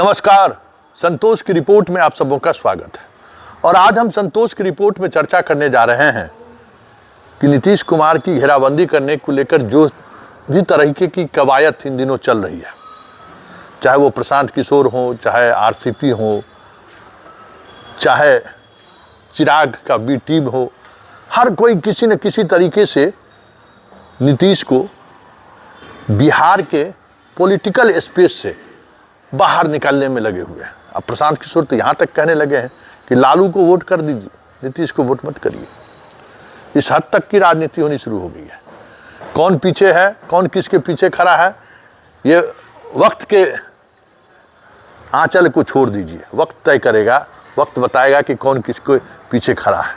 नमस्कार, संतोष की रिपोर्ट में आप सबों का स्वागत है। और आज हम संतोष की रिपोर्ट में चर्चा करने जा रहे हैं कि नीतीश कुमार की घेराबंदी करने को लेकर जो भी तरीके की कवायद इन दिनों चल रही है, चाहे वो प्रशांत किशोर हो, चाहे आरसीपी हो, चाहे चिराग का बी टीम हो, हर कोई किसी न किसी तरीके से नीतीश को बिहार के पॉलिटिकल स्पेस से बाहर निकालने में लगे हुए हैं। अब प्रशांत किशोर तो यहाँ तक कहने लगे हैं कि लालू को वोट कर दीजिए, नीतीश को वोट मत करिए। इस हद तक की राजनीति होनी शुरू हो गई है। कौन पीछे है, कौन किसके पीछे खड़ा है, ये वक्त के आंचल को छोड़ दीजिए। वक्त तय करेगा, वक्त बताएगा कि कौन किसके पीछे खड़ा है।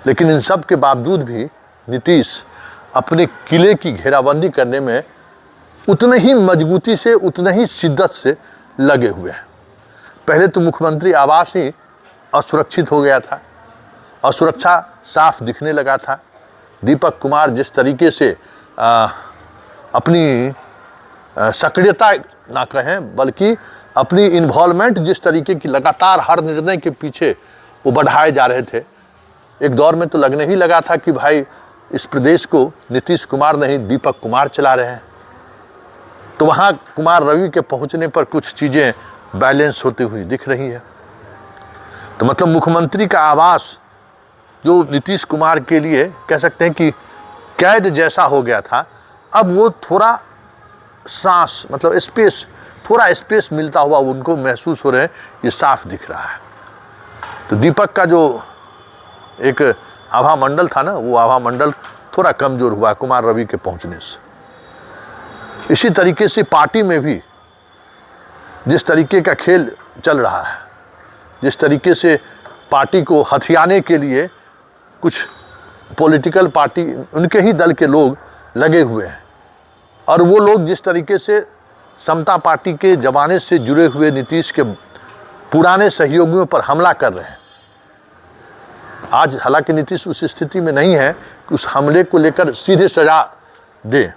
लेकिन इन सब के बावजूद भी नीतीश अपने किले की घेराबंदी करने में उतने ही मजबूती से, उतने ही शिद्दत से लगे हुए हैं। पहले तो मुख्यमंत्री आवास ही असुरक्षित हो गया था, असुरक्षा साफ दिखने लगा था। दीपक कुमार जिस तरीके से अपनी सक्रियता ना कहें बल्कि अपनी इन्वॉल्वमेंट जिस तरीके की लगातार हर निर्णय के पीछे वो बढ़ाए जा रहे थे, एक दौर में तो लगने ही लगा था कि भाई इस प्रदेश को नीतीश कुमार नहीं दीपक कुमार चला रहे हैं। तो वहाँ कुमार रवि के पहुँचने पर कुछ चीज़ें बैलेंस होती हुई दिख रही है। तो मतलब मुख्यमंत्री का आवास जो नीतीश कुमार के लिए कह सकते हैं कि कैद जैसा हो गया था, अब वो थोड़ा सांस मतलब स्पेस, थोड़ा स्पेस मिलता हुआ उनको महसूस हो रहे हैं, ये साफ दिख रहा है। तो दीपक का जो एक आभा मंडल था ना, वो आभा मंडल थोड़ा कमज़ोर हुआ कुमार रवि के पहुँचने से। इसी तरीके से पार्टी में भी जिस तरीके का खेल चल रहा है, जिस तरीके से पार्टी को हथियाने के लिए कुछ पॉलिटिकल पार्टी, उनके ही दल के लोग लगे हुए हैं, और वो लोग जिस तरीके से समता पार्टी के जमाने से जुड़े हुए नीतीश के पुराने सहयोगियों पर हमला कर रहे हैं। आज हालांकि नीतीश उस स्थिति में नहीं है कि उस हमले को लेकर सीधे सजा दे,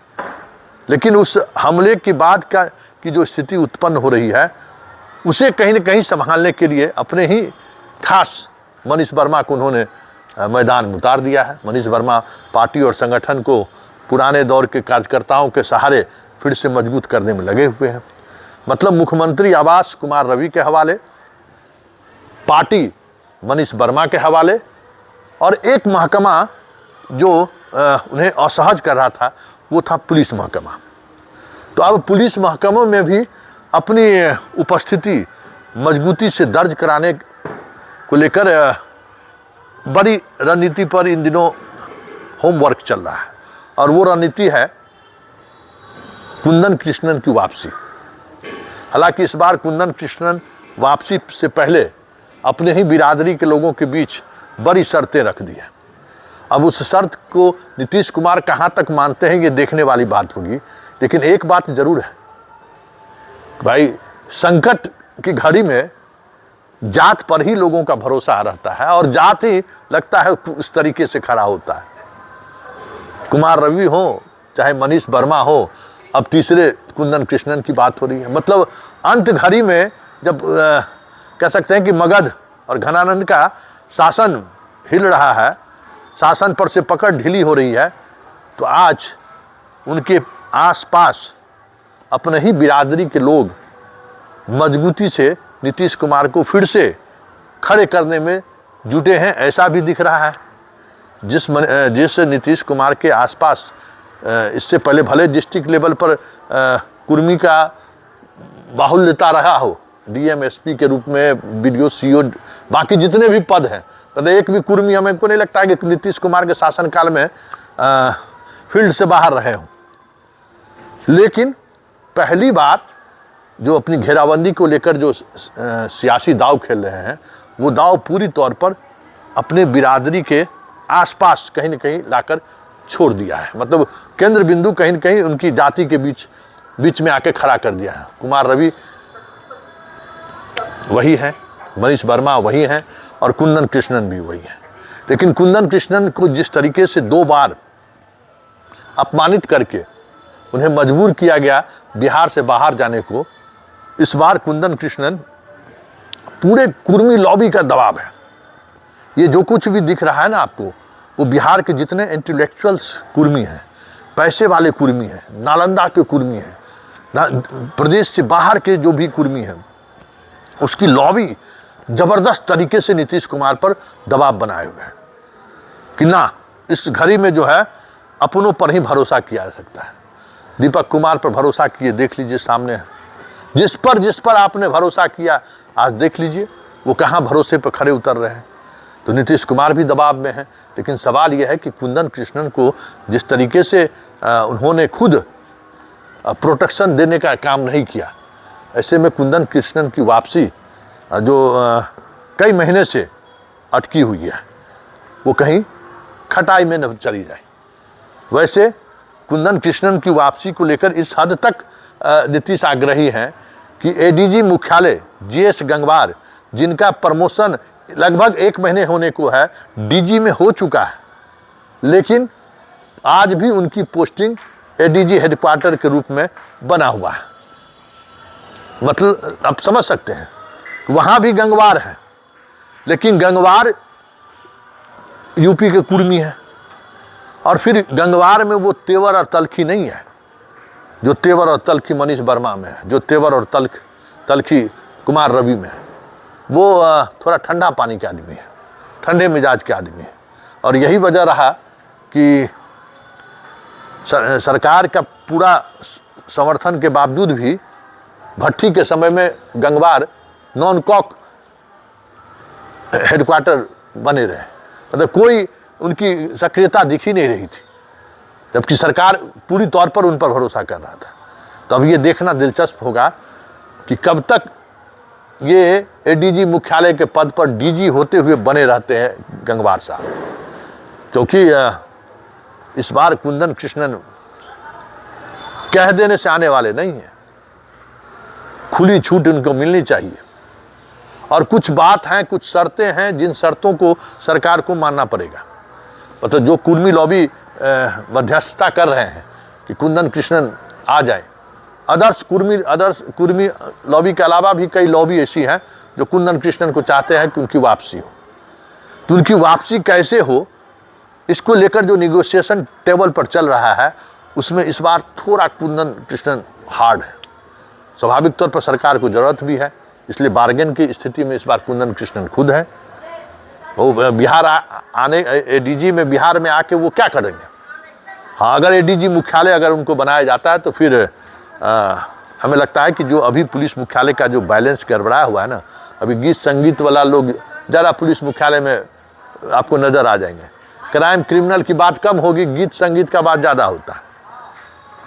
लेकिन उस हमले के बाद का की जो स्थिति उत्पन्न हो रही है, उसे कहीं न कहीं संभालने के लिए अपने ही खास मनीष वर्मा को उन्होंने मैदान में उतार दिया है। मनीष वर्मा पार्टी और संगठन को पुराने दौर के कार्यकर्ताओं के सहारे फिर से मजबूत करने में लगे हुए हैं। मतलब मुख्यमंत्री आवास कुमार रवि के हवाले, पार्टी मनीष वर्मा के हवाले, और एक महकमा जो उन्हें असहज कर रहा था वो था पुलिस महकमा। तो अब पुलिस महकमों में भी अपनी उपस्थिति मजबूती से दर्ज कराने को लेकर बड़ी रणनीति पर इन दिनों होमवर्क चल रहा है, और वो रणनीति है कुंदन कृष्णन की वापसी। हालांकि इस बार कुंदन कृष्णन वापसी से पहले अपने ही बिरादरी के लोगों के बीच बड़ी शर्तें रख दी हैं। अब उस शर्त को नीतीश कुमार कहाँ तक मानते हैं ये देखने वाली बात होगी। लेकिन एक बात जरूर है, भाई संकट की घड़ी में जात पर ही लोगों का भरोसा रहता है, और जात ही लगता है उस तरीके से खड़ा होता है। कुमार रवि हो चाहे मनीष वर्मा हो, अब तीसरे कुंदन कृष्णन की बात हो रही है। मतलब अंत घड़ी में जब कह सकते हैं कि मगध और घनानंद का शासन हिल रहा है, शासन पर से पकड़ ढीली हो रही है, तो आज उनके आसपास अपने ही बिरादरी के लोग मजबूती से नीतीश कुमार को फिर से खड़े करने में जुटे हैं, ऐसा भी दिख रहा है। जिस नीतीश कुमार के आसपास इससे पहले भले डिस्ट्रिक्ट लेवल पर कुर्मी का बाहुल्यता रहा हो, डीएम एसपी के रूप में, बीडीओ सीओ, बाकी जितने भी पद हैं, तो एक भी कुर्मी हमें को नहीं लगता है कि नीतीश कुमार के शासनकाल में फील्ड से बाहर रहे हों। लेकिन पहली बार जो अपनी घेराबंदी को लेकर जो सियासी दाव खेल रहे हैं, वो दाव पूरी तौर पर अपने बिरादरी के आसपास कहीं न कहीं लाकर छोड़ दिया है। मतलब केंद्र बिंदु कहीं न कहीं उनकी जाति के बीच में आके खड़ा कर दिया है। कुमार रवि वही है, मनीष वर्मा वही हैं, और कुंदन कृष्णन भी वही है। लेकिन कुंदन कृष्णन को जिस तरीके से 2 बार अपमानित करके उन्हें मजबूर किया गया बिहार से बाहर जाने को, इस बार कुंदन कृष्णन पूरे कुर्मी लॉबी का दबाव है। ये जो कुछ भी दिख रहा है ना आपको, वो बिहार के जितने इंटेलेक्चुअल्स कुर्मी हैं, पैसे वाले कुर्मी हैं, नालंदा के कुर्मी हैं, प्रदेश से बाहर के जो भी कुर्मी हैं, उसकी लॉबी जबरदस्त तरीके से नीतीश कुमार पर दबाव बनाए हुए हैं कि ना, इस घड़ी में जो है अपनों पर ही भरोसा किया जा सकता है। दीपक कुमार पर भरोसा किए, देख लीजिए सामने है। जिस पर आपने भरोसा किया, आज देख लीजिए वो कहाँ भरोसे पर खड़े उतर रहे हैं। तो नीतीश कुमार भी दबाव में है। लेकिन सवाल यह है कि कुंदन कृष्णन को जिस तरीके से उन्होंने खुद प्रोटेक्शन देने का काम नहीं किया, ऐसे में कुंदन कृष्णन की वापसी जो कई महीने से अटकी हुई है, वो कहीं खटाई में न चली जाए। वैसे कुंदन कृष्णन की वापसी को लेकर इस हद तक नीतीश आग्रही हैं कि एडीजी मुख्यालय जीएस गंगवार, जिनका प्रमोशन लगभग 1 महीने होने को है, डीजी में हो चुका है, लेकिन आज भी उनकी पोस्टिंग एडीजी हेडक्वार्टर के रूप में बना हुआ है। मतलब आप समझ सकते हैं, वहाँ भी गंगवार है, लेकिन गंगवार यूपी के कुर्मी है। और फिर गंगवार में वो तेवर और तलखी नहीं है जो तेवर और तलखी मनीष वर्मा में है, जो तेवर और तलखी कुमार रवि में है। वो थोड़ा ठंडा पानी के आदमी है, ठंडे मिजाज के आदमी है। और यही वजह रहा कि सरकार का पूरा समर्थन के बावजूद भी भट्टी के समय में गंगवार नॉन कॉक हेडक्वार्टर बने रहे। मतलब कोई उनकी सक्रियता दिख ही नहीं रही थी, जबकि सरकार पूरी तौर पर उन पर भरोसा कर रहा था। तो अब ये देखना दिलचस्प होगा कि कब तक ये एडीजी मुख्यालय के पद पर डीजी होते हुए बने रहते हैं गंगवार साहब, क्योंकि इस बार कुंदन कृष्णन कह देने से आने वाले नहीं हैं। खुली छूट उनको मिलनी चाहिए। और कुछ बात हैं, कुछ शर्तें हैं, जिन शर्तों को सरकार को मानना पड़ेगा। मतलब जो कुर्मी लॉबी मध्यस्थता कर रहे हैं कि कुंदन कृष्णन आ जाए, अदर्स कुर्मी लॉबी के अलावा भी कई लॉबी ऐसी हैं जो कुंदन कृष्णन को चाहते हैं कि उनकी वापसी हो। तो उनकी वापसी कैसे हो, इसको लेकर जो निगोशिएशन टेबल पर चल रहा है, उसमें इस बार थोड़ा कुंदन कृष्णन हार्ड है। स्वाभाविक तौर पर सरकार को जरूरत भी है, इसलिए बार्गेन की स्थिति में इस बार कुंदन कृष्णन खुद है। वो बिहार आने एडीजी में बिहार में आके वो क्या करेंगे। हाँ, अगर एडीजी मुख्यालय अगर उनको बनाया जाता है तो फिर हमें लगता है कि जो अभी पुलिस मुख्यालय का जो बैलेंस गड़बड़ाया हुआ है ना, अभी गीत संगीत वाला लोग ज़्यादा पुलिस मुख्यालय में आपको नज़र आ जाएंगे। क्राइम क्रिमिनल की बात कम होगी, गीत संगीत का बात ज़्यादा होता है।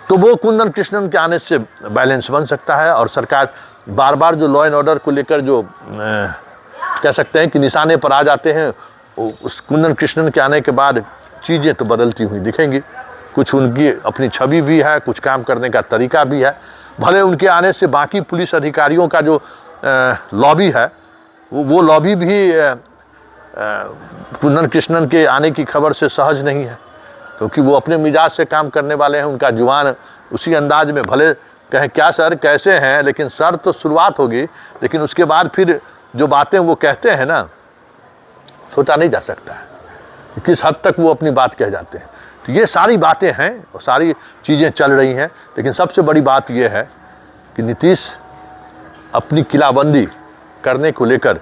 तो वो कुंदन कृष्णन के आने से बैलेंस बन सकता है। और सरकार बार बार जो लॉ एंड ऑर्डर को लेकर जो कह सकते हैं कि निशाने पर आ जाते हैं, उस कुंदन कृष्णन के आने के बाद चीज़ें तो बदलती हुई दिखेंगी। कुछ उनकी अपनी छवि भी है, कुछ काम करने का तरीका भी है। भले उनके आने से बाकी पुलिस अधिकारियों का जो लॉबी है, वो लॉबी भी कुंदन कृष्णन के आने की खबर से सहज नहीं है, क्योंकि वो अपने मिजाज से काम करने वाले हैं। उनका जुबान उसी अंदाज में, भले कहें क्या सर कैसे हैं, लेकिन सर तो शुरुआत होगी, लेकिन उसके बाद फिर जो बातें वो कहते हैं ना, सोचा नहीं जा सकता है किस हद तक वो अपनी बात कह जाते हैं। तो ये सारी बातें हैं और सारी चीज़ें चल रही हैं। लेकिन सबसे बड़ी बात ये है कि नीतीश अपनी किलाबंदी करने को लेकर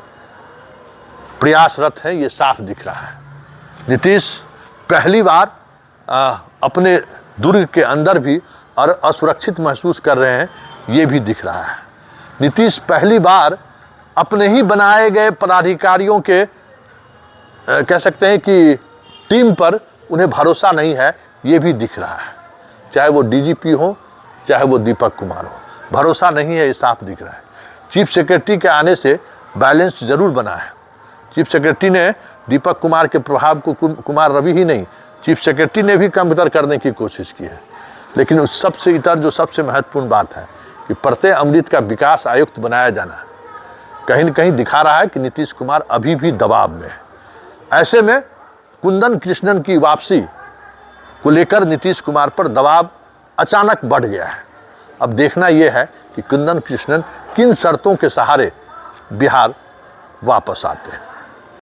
प्रयासरत है, ये साफ दिख रहा है। नीतीश पहली बार अपने दुर्ग के अंदर भी और असुरक्षित महसूस कर रहे हैं, ये भी दिख रहा है। नीतीश पहली बार अपने ही बनाए गए पदाधिकारियों के कह सकते हैं कि टीम पर उन्हें भरोसा नहीं है, ये भी दिख रहा है। चाहे वो डीजीपी हो, चाहे वो दीपक कुमार हो, भरोसा नहीं है, ये साफ दिख रहा है। चीफ सेक्रेटरी के आने से बैलेंस जरूर बना है। चीफ सेक्रेटरी ने दीपक कुमार के प्रभाव को कुमार रवि ही नहीं, चीफ सेक्रेटरी ने भी कमतर करने की कोशिश की है। लेकिन उस सबसे इतर जो सबसे महत्वपूर्ण बात है कि प्रत्यय अमृत का विकास आयुक्त बनाया जाना कहीं न कहीं दिखा रहा है कि नीतीश कुमार अभी भी दबाव में है। ऐसे में कुंदन कृष्णन की वापसी को लेकर नीतीश कुमार पर दबाव अचानक बढ़ गया है। अब देखना यह है कि कुंदन कृष्णन किन शर्तों के सहारे बिहार वापस आते हैं।